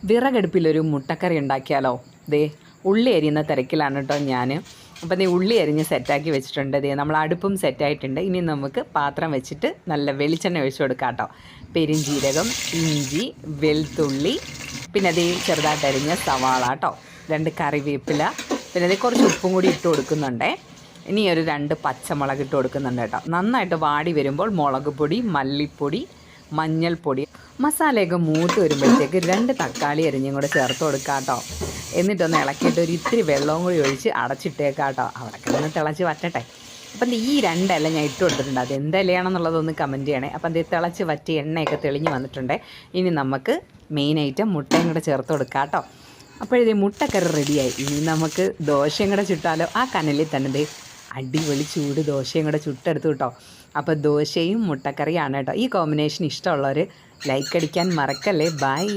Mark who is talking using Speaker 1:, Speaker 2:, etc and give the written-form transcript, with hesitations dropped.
Speaker 1: വിറകടുപ്പിലൊരു മുട്ടക്കറി ഉണ്ടാക്കിയാലോ? ദേ ഉള്ളി അരിയുന്ന തിരക്കിലാണ് കേട്ടോ ഞാൻ. അപ്പം നീ ഉള്ളി അരിഞ്ഞ് സെറ്റാക്കി വെച്ചിട്ടുണ്ട്. ദേ നമ്മൾ അടുപ്പും സെറ്റായിട്ടുണ്ട്. ഇനി നമുക്ക് പാത്രം വെച്ചിട്ട് നല്ല വെളിച്ചെണ്ണ ഒഴിച്ചു കൊടുക്കാം കേട്ടോ. പെരിഞ്ജീരകം, ഇഞ്ചി, വെളുത്തുള്ളി, പിന്നെ അതേ ചെറുതായിട്ട് അരിഞ്ഞ സവാള കേട്ടോ, 2 കറിവേപ്പില, പിന്നെ അതേ കുറച്ച് ഉപ്പും കൂടി ഇട്ട് കൊടുക്കുന്നുണ്ടേ. ഇനി ഒരു 2 പച്ചമുളക് ഇട്ട് കൊടുക്കുന്നുണ്ട് കേട്ടോ. നന്നായിട്ട് വാടി വരുമ്പോൾ മുളക് പൊടി, മല്ലിപ്പൊടി, മഞ്ഞൾപ്പൊടി, മസാലയൊക്കെ മൂത്ത് വരുമ്പോഴത്തേക്ക് 2 തക്കാളി അരിഞ്ഞും കൂടെ ചേർത്ത് കൊടുക്കാം കേട്ടോ. എന്നിട്ടൊന്ന് ഇളക്കിയിട്ട് ഒരു ഇത്തിരി വെള്ളവും കൂടി ഒഴിച്ച് അടച്ചിട്ടേക്കാം കേട്ടോ. അവിടെ കിടന്ന് തിളച്ച് വറ്റട്ടെ. അപ്പം ഈ 2 ഇല ഞാൻ ഇട്ട് കൊടുത്തിട്ടുണ്ട്. അത് എന്ത് ഇലയാണെന്നുള്ളതൊന്ന് കമൻറ്റ് ചെയ്യണേ. അപ്പം അത് തിളച്ച് വറ്റി എണ്ണയൊക്കെ തെളിഞ്ഞ് വന്നിട്ടുണ്ട്. ഇനി നമുക്ക് മെയിൻ ഐറ്റം മുട്ടയും കൂടെ ചേർത്ത് കൊടുക്കാം കേട്ടോ. അപ്പോഴേ മുട്ടക്കറി റെഡിയായി. ഇനി നമുക്ക് ദോശയും കൂടെ ചുട്ടാലോ? ആ കനലിൽ തന്നെ അടിപൊളി ചൂട് ദോശയും കൂടെ ചുട്ടെടുത്തു കേട്ടോ. അപ്പോൾ ദോശയും മുട്ടക്കറിയാണ് കേട്ടോ. ഈ കോമ്പിനേഷൻ ഇഷ്ടമുള്ളവർ ലൈക്ക് അടിക്കാൻ മറക്കല്ലേ. ബൈ.